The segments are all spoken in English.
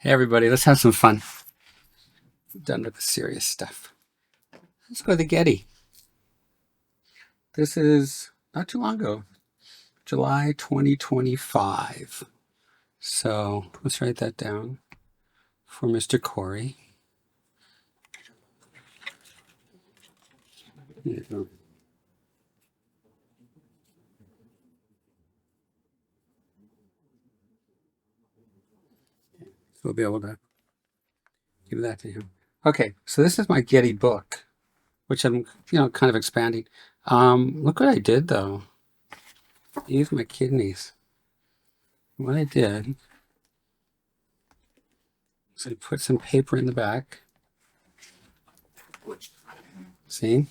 Hey everybody, let's have some fun. I'm done with the serious stuff. Let's go to the Getty. This is not too long ago, July 2025. So let's write that down for Mr. Corey. There you go. So we'll be able to give that to him. Okay, so this is my Getty book, which I'm, kind of expanding. Look what I did though. I used my kidneys. What I did is I put some paper in the back. See?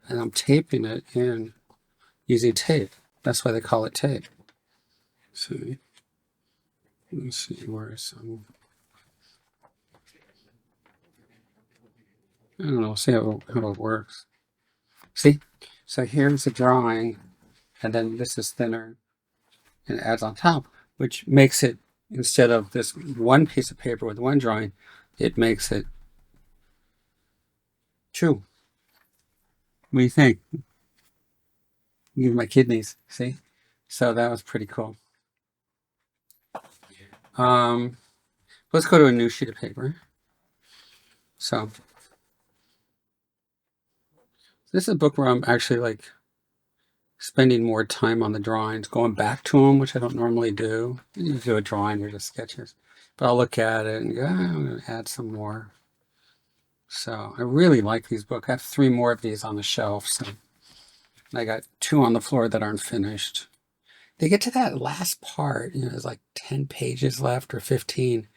And I'm taping it in using tape. That's why they call it tape. See? Let's see where some. I don't know. See how it works. See? So here's the drawing, and then this is thinner and it adds on top, which makes it, instead of this one piece of paper with one drawing, it makes it two. What do you think? Even my kidneys. See? So that was pretty cool. Let's go to a new sheet of paper. So this is a book where I'm actually like spending more time on the drawings, going back to them, which I don't normally do. You do a drawing or just sketches, but I'll look at it and go, I'm going to add some more. So I really like these books. I have 3 more of these on the shelf. So I got 2 on the floor that aren't finished. They get to that last part, there's like 10 pages left or 15.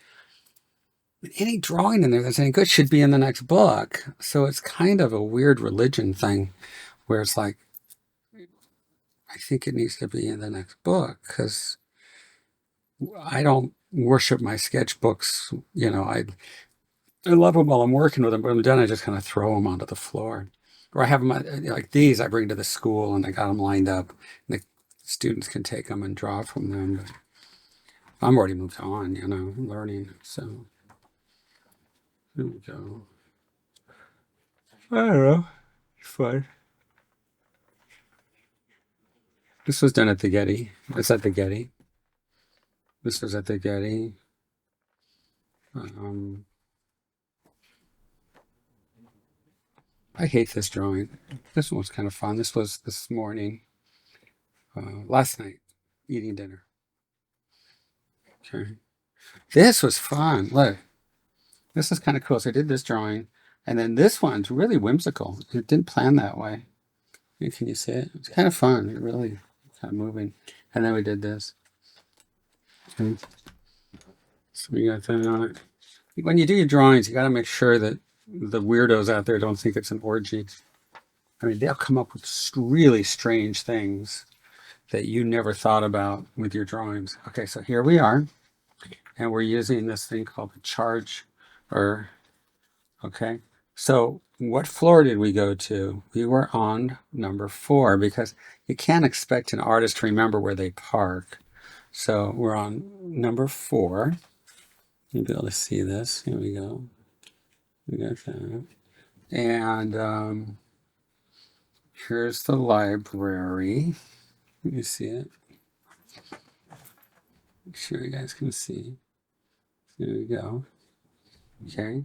Any drawing in there that's any good should be in the next book. So it's kind of a weird religion thing where it's like, I think it needs to be in the next book because I don't worship my sketchbooks. I love them while I'm working with them, but when I'm done, I just kind of throw them onto the floor. Or I have them like these I bring to the school and I got them lined up. And the students can take them and draw from them. But I'm already moved on, learning. So here we go. I don't know. It's fun. This was done at the Getty. It's at the Getty. This was at the Getty. I hate this drawing. This one was kind of fun. This was this morning, last night, eating dinner. Okay. This was fun. Look, this is kind of cool. So I did this drawing, and then this one's really whimsical. It didn't plan that way. Can you see it? It's kind of fun. It really kind of moving. And then we did this. Okay. So we got that on it. When you do your drawings, you got to make sure that the weirdos out there don't think it's an orgy. I mean, they'll come up with really strange things that you never thought about with your drawings. Okay, so here we are, and we're using this thing called the charge, okay. So what floor did we go to? We were on number 4 because you can't expect an artist to remember where they park. So we're on number 4. You'll be able to see this. Here we go. We got that. And here's the library. You see it? Make sure you guys can see. There we go. Okay.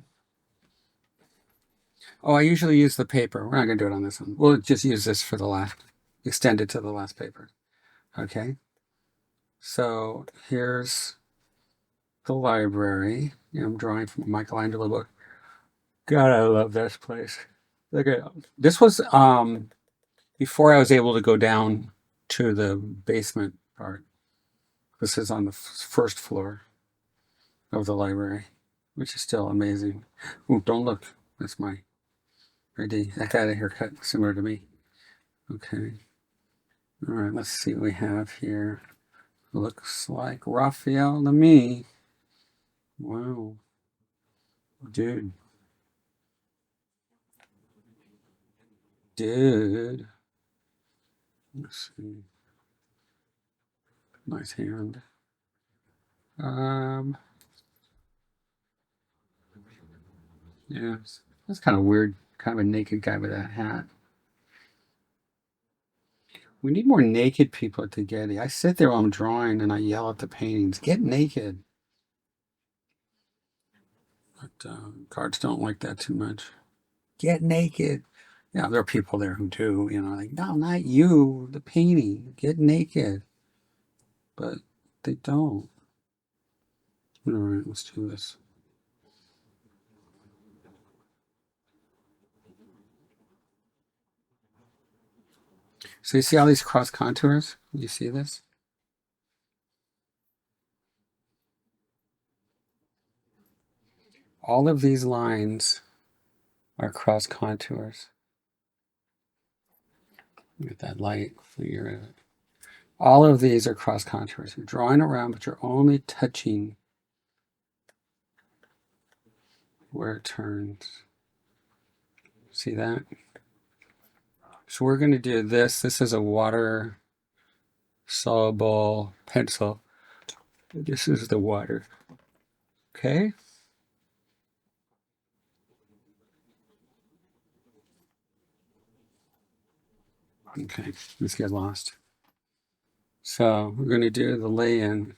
Oh, I usually use the paper. We're not going to do it on this one. We'll just use this for the last, extend it to the last paper. Okay. So here's the library. I'm drawing from a Michelangelo book. God, I love this place. Look at this was before I was able to go down to the basement part. This is on the first floor of the library, which is still amazing. Ooh, don't look. That's my ID. I had a haircut similar to me. Okay. All right, let's see what we have here. Looks like Raphael to me. Wow. Dude. Dude. Let's see. Nice hand. Yeah, that's kind of weird. Kind of a naked guy with a hat. We need more naked people at the Getty. I sit there while I'm drawing and I yell at the paintings, "Get naked!" But cards don't like that too much. Get naked. Yeah, there are people there who do. You know, like, no, not you. The painting. Get naked. But they don't. All right, let's do this. So you see all these cross contours? You see this? All of these lines are cross contours. Get that light. Figure it. All of these are cross contours. You're drawing around, but you're only touching where it turns. See that? So we're going to do this. This is a water soluble pencil. This is the water. Okay? Okay, let's get lost. So we're going to do the lay-in.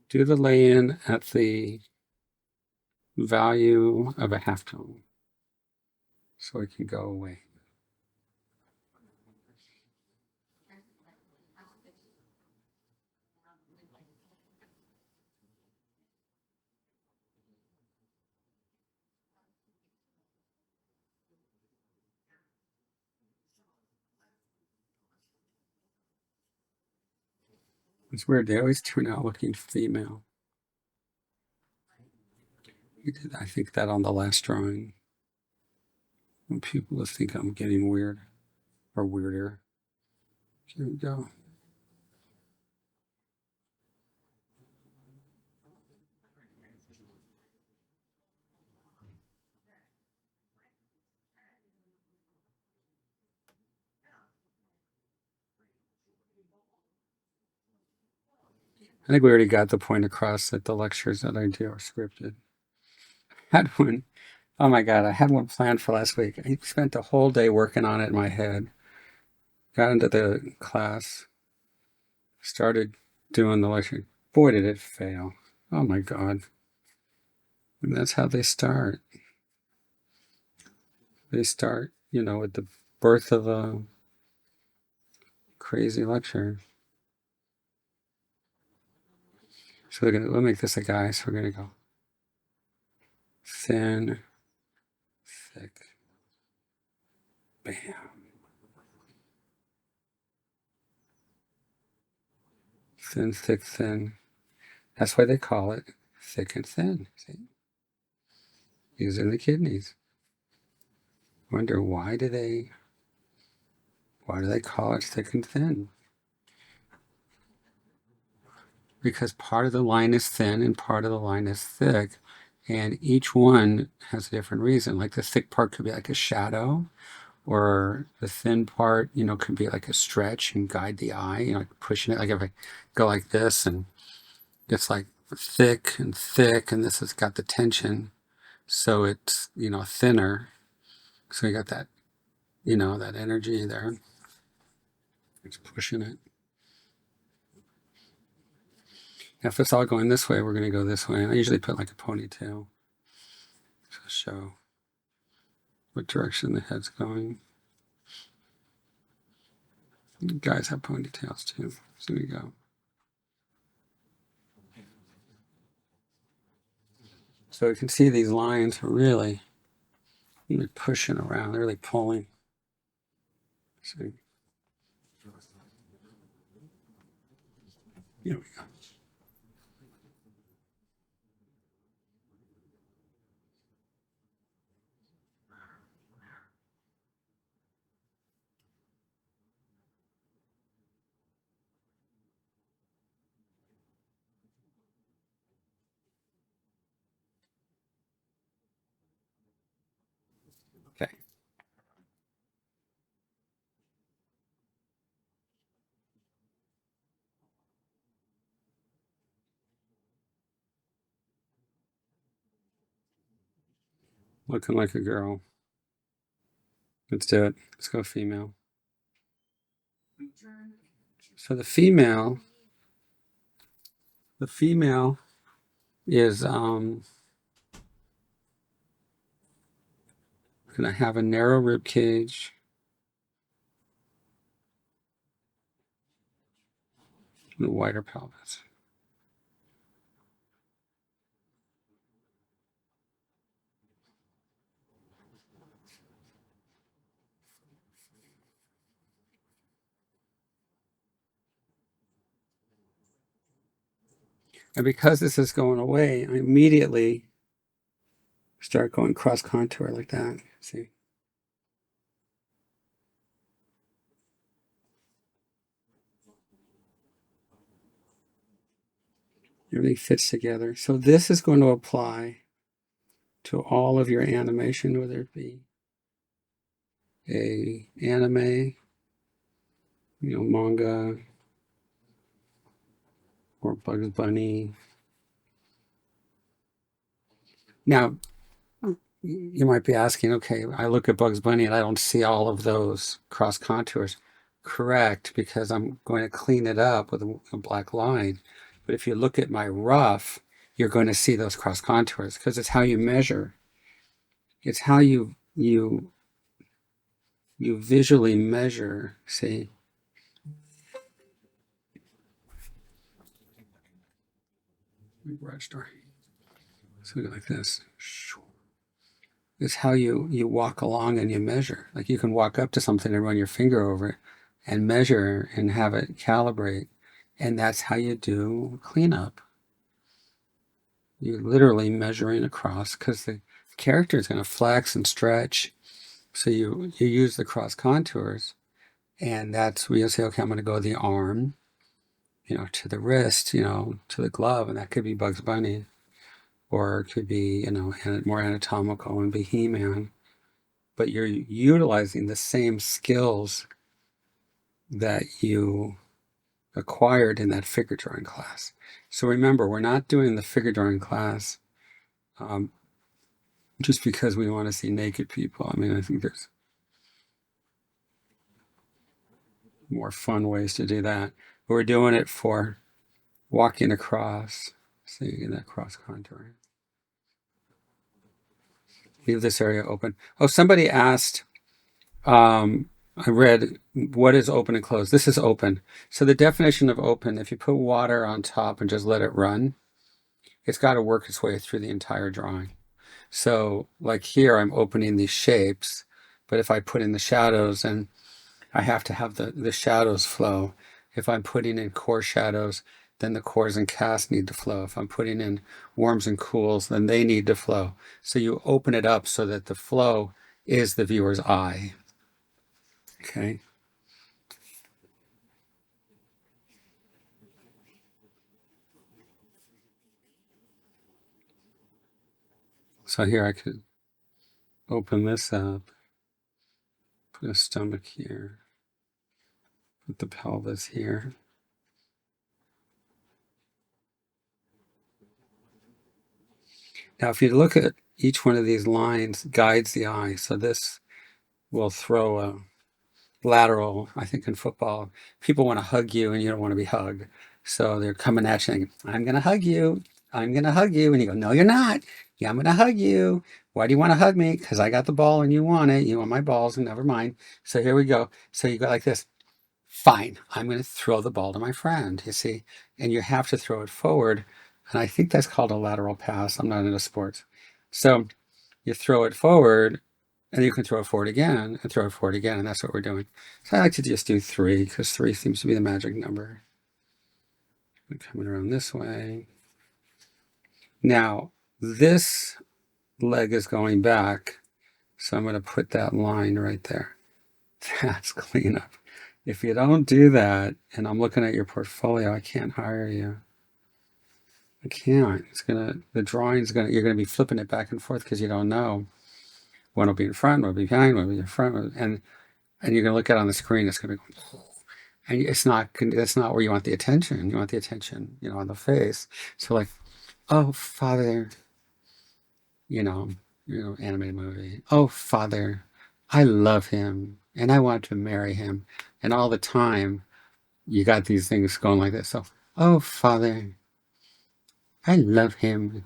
Do the lay-in at the value of a halftone so it can go away. It's weird. They always turn out looking female. We did, I think, that on the last drawing. When people think I'm getting weird or weirder. Here we go. I think we already got the point across that the lectures that I do are scripted. Had one, oh my God, I had one planned for last week. I spent the whole day working on it in my head. Got into the class, started doing the lecture. Boy, did it fail. Oh my God. And that's how they start. They start, with the birth of a crazy lecture. So we'll make this a guy. So we're going to go thin, thick, bam. Thin, thick, thin. That's why they call it thick and thin. See? Using the kidneys. Wonder why do they call it thick and thin? Because part of the line is thin and part of the line is thick, and each one has a different reason. Like the thick part could be like a shadow, or the thin part, could be like a stretch and guide the eye, like pushing it. Like if I go like this and it's like thick, and this has got the tension, so it's, thinner. So you got that, that energy there. It's pushing it. If it's all going this way, we're going to go this way. And I usually put like a ponytail to show what direction the head's going. Guys have ponytails too. So we go. So you can see these lines are really pushing around. They're really pulling. See? Here we go. Looking like a girl. Let's do it. Let's go female. So the female is going to have a narrow rib cage and a wider pelvis. And because this is going away, I immediately start going cross contour like that. See? Everything fits together. So this is going to apply to all of your animation, whether it be a anime, manga, or Bugs Bunny. Now, you might be asking, okay, I look at Bugs Bunny and I don't see all of those cross contours. Correct, because I'm going to clean it up with a black line. But if you look at my rough, you're going to see those cross contours because it's how you measure. It's how you visually measure, see? Garage door. So we go like this. It's how you walk along and you measure. Like you can walk up to something and run your finger over it and measure and have it calibrate. And that's how you do cleanup. You're literally measuring across because the character is going to flex and stretch. So you use the cross contours, and that's where you'll say, okay, I'm going to go the arm, to the wrist, to the glove, and that could be Bugs Bunny, or it could be, more anatomical and be He-Man. But you're utilizing the same skills that you acquired in that figure drawing class. So remember, we're not doing the figure drawing class just because we want to see naked people. I mean, I think there's more fun ways to do that. But we're doing it for walking across. So you get that cross contour. Leave this area open. Oh, somebody asked, I read, what is open and closed? This is open. So the definition of open, if you put water on top and just let it run, it's got to work its way through the entire drawing. So like here, I'm opening these shapes, but if I put in the shadows, and I have to have the shadows flow. If I'm putting in core shadows, then the cores and casts need to flow. If I'm putting in warms and cools, then they need to flow. So you open it up so that the flow is the viewer's eye. Okay. So here I could open this up, put a stomach here, put the pelvis here. Now, if you look at each one of these lines, guides the eye. So this will throw a lateral. I think in football, people want to hug you and you don't want to be hugged. So they're coming at you and I'm going to hug you. I'm going to hug you. And you go, no, you're not. Yeah, I'm going to hug you. Why do you want to hug me? Because I got the ball and you want it. You want my balls and never mind. So here we go. So you go like this. Fine. I'm going to throw the ball to my friend, you see, and you have to throw it forward. And I think that's called a lateral pass. I'm not into sports. So you throw it forward and you can throw it forward again and throw it forward again. And that's what we're doing. So I like to just do 3 because 3 seems to be the magic number. We're coming around this way. Now, this leg is going back. So I'm going to put that line right there. That's cleanup. If you don't do that, and I'm looking at your portfolio, I can't hire you. I can't. The drawing's you're gonna be flipping it back and forth because you don't know. One will be in front, one will be behind, one will be in front, and you're gonna look at it on the screen. It's gonna be, and that's not where you want the attention. You want the attention, on the face. So like, oh, Father, animated movie. Oh, Father, I love him and I want to marry him. And all the time, you got these things going like this. So, oh, Father, I love him.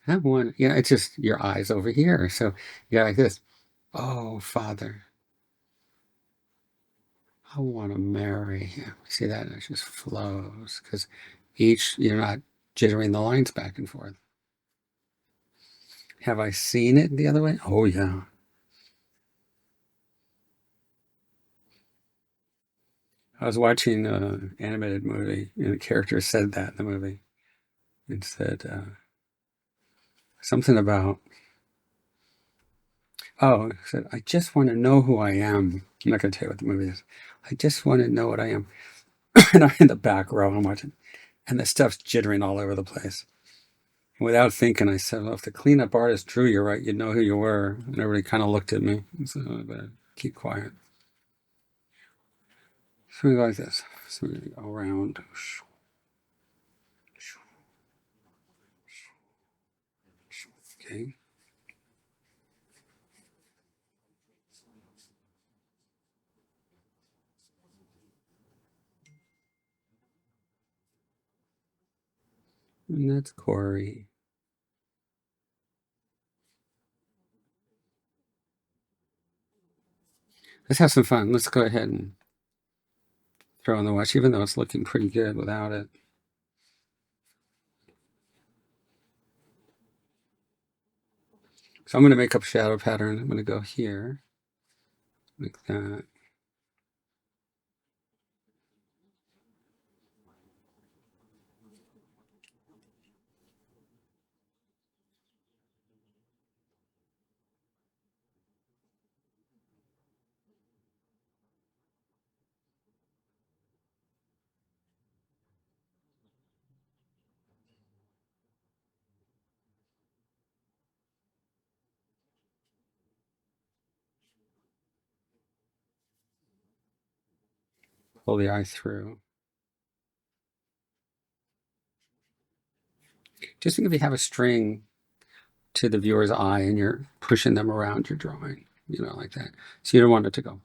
I want, it's just your eyes over here. So you got like this. Oh, Father, I want to marry him. See that? It just flows because you're not jittering the lines back and forth. Have I seen it the other way? Oh, yeah. I was watching an animated movie, and a character said that in the movie. It said something about, it said, I just want to know who I am. I'm not going to tell you what the movie is. I just want to know what I am. And I'm in the back row, I'm watching, and the stuff's jittering all over the place. Without thinking, I said, well, if the cleanup artist drew you right, you'd know who you were. And everybody kind of looked at me and said, I better keep quiet. So we go like this. So we're going to go around. Okay. And that's Corey. Let's have some fun. Let's go ahead and throw on the wash, even though it's looking pretty good without it. So I'm going to make up a shadow pattern. I'm going to go here, like that. Pull the eye through. Just think if you have a string to the viewer's eye and you're pushing them around your drawing, like that. So you don't want it to go.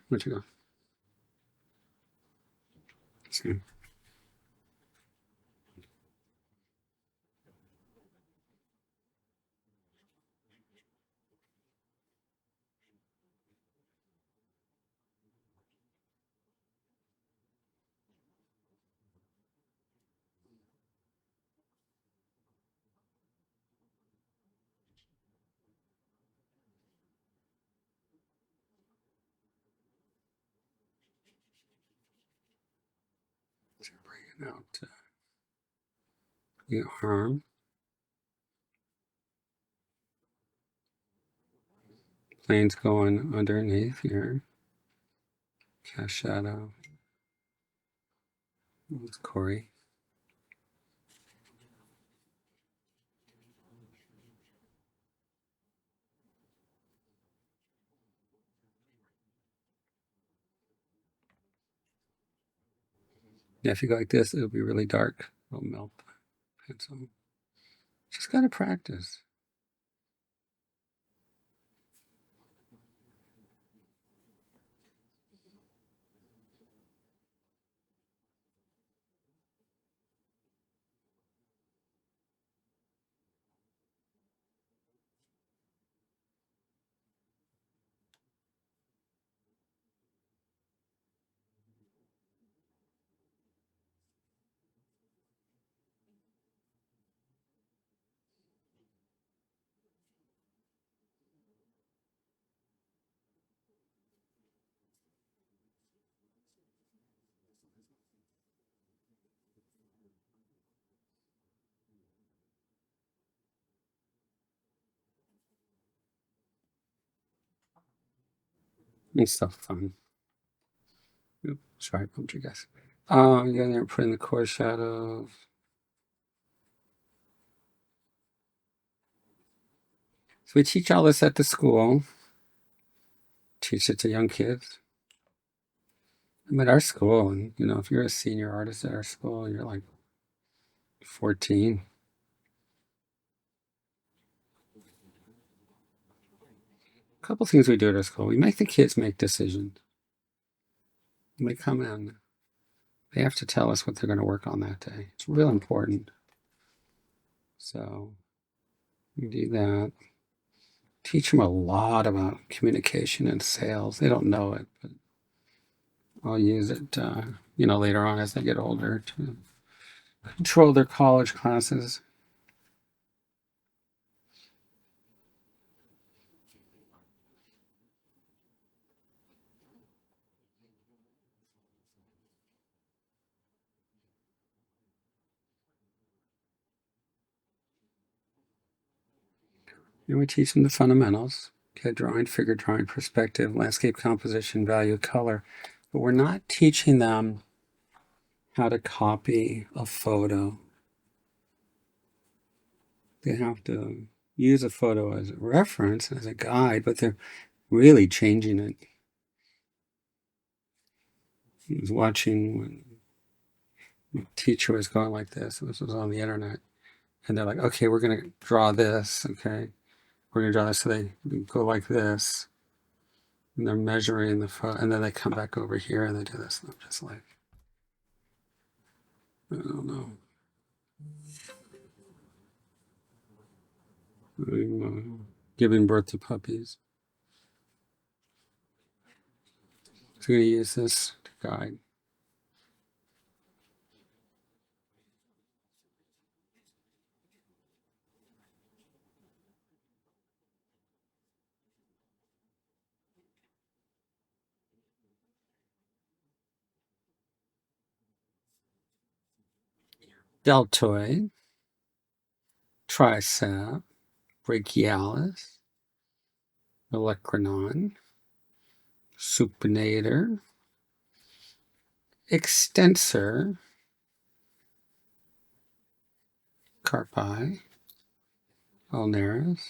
Let you go. See? So bring it out to the arm. Plane's going underneath here. Cast shadow. It's Corey. Yeah, if you go like this, it'll be really dark. It'll melt the pencil. Just gotta practice. It's so fun. Oops, sorry, I bumped you guys. You got there, put in the core shadows. So we teach all this at the school. Teach it to young kids. I'm at our school, and if you're a senior artist at our school, you're like 14. couple things we do at our school. We make the kids make decisions. When they come in, they have to tell us what they're going to work on that day. It's real important. So we do that. Teach them a lot about communication and sales. They don't know it, but I'll use it, later on as they get older to control their college classes. And we teach them the fundamentals: CAD drawing, figure drawing, perspective, landscape composition, value, color. But we're not teaching them how to copy a photo. They have to use a photo as a reference, as a guide, but they're really changing it. I was watching when the teacher was going like this. This was on the internet. And they're like, okay, we're going to draw this. Okay. We're going to draw this. So they go like this. And they're measuring the photo. And then they come back over here and they do this. And I'm just like, I don't know. I'm giving birth to puppies. So I'm going to use this to guide. Deltoid, tricep, brachialis, olecranon, supinator, extensor, carpi, ulnaris,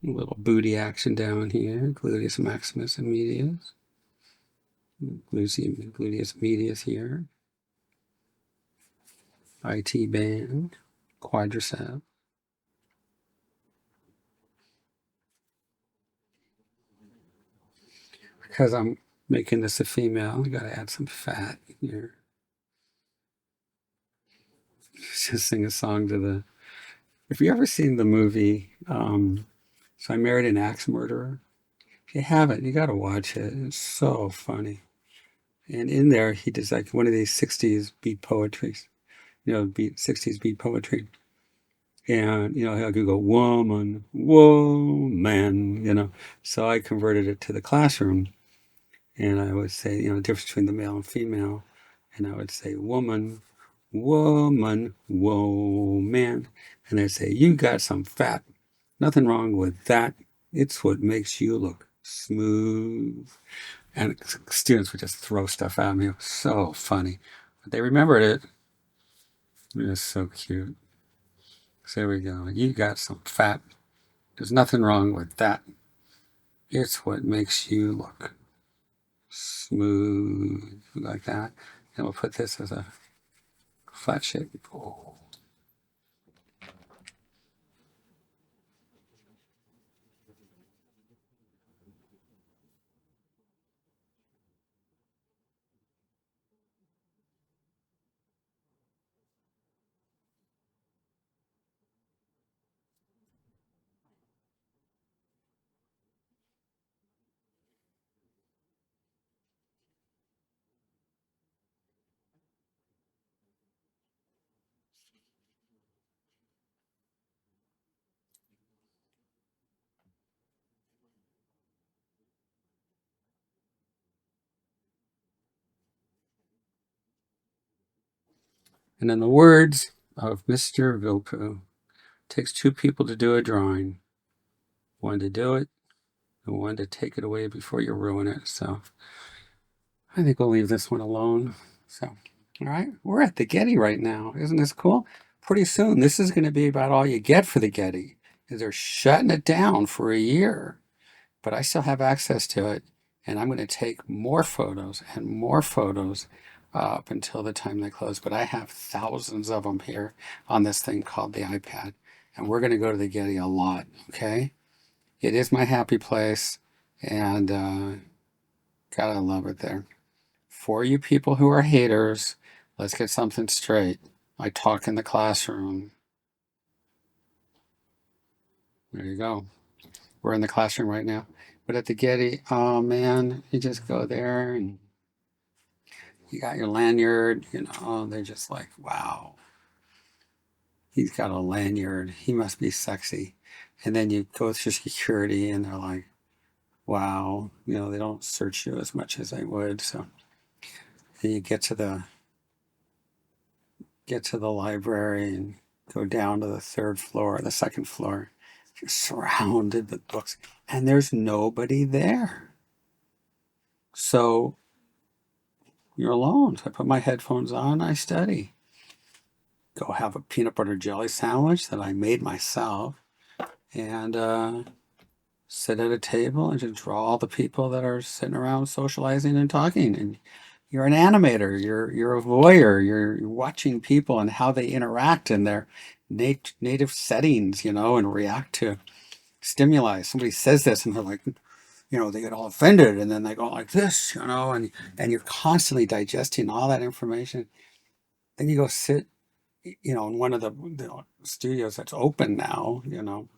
a little booty action down here, gluteus maximus and medius, gluteus medius here, IT band, quadricep. Because I'm making this a female, I gotta add some fat here. Just sing a song to the. If you ever seen the movie, So I Married an Axe Murderer, if you haven't, you gotta watch it. It's so funny. And in there, he does like one of these 60s beat poetries, 60s beat poetry. And, he'll go, woman, woman. So I converted it to the classroom. And I would say, the difference between the male and female. And I would say, woman, woman, woman. And they'd say, you got some fat. Nothing wrong with that. It's what makes you look smooth. And students would just throw stuff at me. It was so funny. But they remembered it. It was so cute. So there we go. You got some fat. There's nothing wrong with that. It's what makes you look smooth, like that. And we'll put this as a flat shape. Oh. And in the words of Mr. Vilppu, takes two people to do a drawing. One to do it, and one to take it away before you ruin it. So I think we'll leave this one alone. So, all right, we're at the Getty right now. Isn't this cool? Pretty soon, this is going to be about all you get for the Getty. They're shutting it down for a year, but I still have access to it, and I'm going to take more photos and more photos up until the time they close. But I have thousands of them here on this thing called the iPad. and we're going to go to the Getty a lot, okay? It is my happy place, and God, I love it there. For you people who are haters, let's get something straight. I talk in the classroom. There you go. We're in the classroom right now. But at the Getty, oh man, you just go there and you got your lanyard, you know, they're just like, wow, he's got a lanyard. He must be sexy. And then you go through security and they're like, wow, you know, they don't search you as much as they would. So then you get to the library and go down to the third floor, the second floor. You're surrounded with books and there's nobody there. So you're alone. So I put my headphones on, I study. Go have a peanut butter jelly sandwich that I made myself and sit at a table and just draw all the people that are sitting around socializing and talking. And you're an animator, you're a voyeur, you're watching people and how they interact in their native settings, you know, and react to stimuli. Somebody says this and they're like, you know, they get all offended and then they go like this, you know, and you're constantly digesting all that information. Then you go sit, you know, in one of the studios that's open now, you know,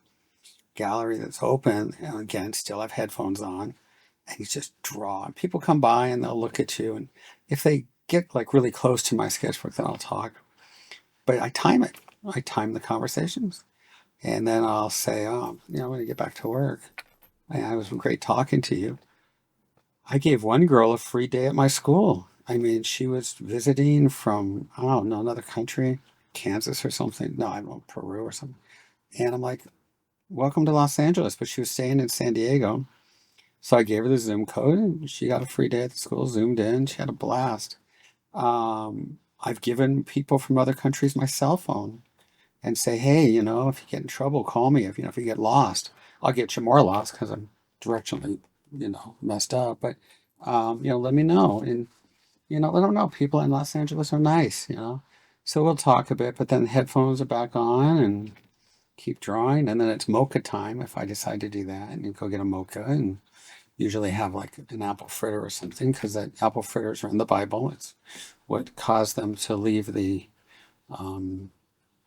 gallery that's open, and again, still have headphones on, and you just draw. And people come by and they'll look at you, and if they get like really close to my sketchbook, then I'll talk. But I time it. I time the conversations, and then I'll say, "Oh, you know, when I get back to work, it was great talking to you. I gave one girl a free day at my school. I mean, she was visiting from, I don't know, another country, Kansas or something. No, I don't know, Peru or something. And I'm like, welcome to Los Angeles, but she was staying in San Diego. So I gave her the Zoom code and she got a free day at the school, zoomed in, she had a blast. I've given people from other countries my cell phone and say, hey, you know, if you get in trouble, call me. If you get lost, I'll get you more lost because I'm directionally, you know, messed up. But you know, let me know. And you know, I don't know. People in Los Angeles are nice, you know. So we'll talk a bit, but then the headphones are back on and keep drawing. And then it's mocha time if I decide to do that. And you go get a mocha and usually have like an apple fritter or something because that apple fritters are in the Bible. It's what caused them to leave the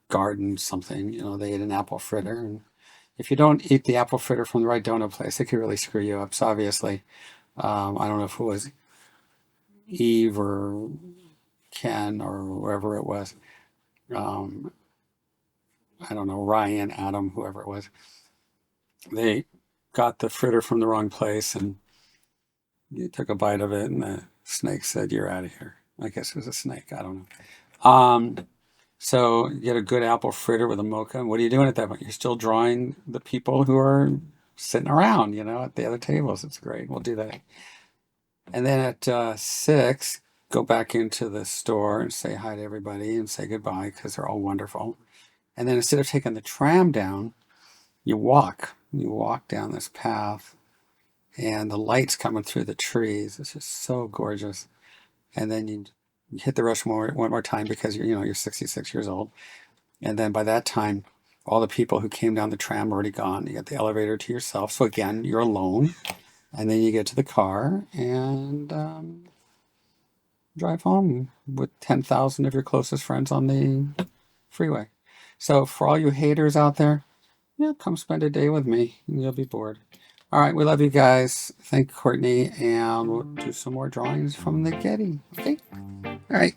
garden something. You know, they ate an apple fritter. And if you don't eat the apple fritter from the right donut place, it could really screw you up. So obviously, I don't know if it was Eve or Ken or whoever it was. I don't know, Ryan, Adam, whoever it was. They got the fritter from the wrong place and you took a bite of it and the snake said, you're out of here. I guess it was a snake. I don't know. So you get a good apple fritter with a mocha. What are you doing at that point? You're still drawing the people who are sitting around, you know, at the other tables. It's great. We'll do that. And then at 6, go back into the store and say hi to everybody and say goodbye because they're all wonderful. And then instead of taking the tram down, you walk. You walk down this path and the light's coming through the trees. It's just so gorgeous. And then you hit the rush one more time because you're 66 years old. And then by that time, all the people who came down the tram are already gone. You get the elevator to yourself. So again, you're alone. And then you get to the car and drive home with 10,000 of your closest friends on the freeway. So for all you haters out there, yeah, come spend a day with me and you'll be bored. All right, we love you guys. Thank Courtney, and we'll do some more drawings from the Getty. Okay? All right.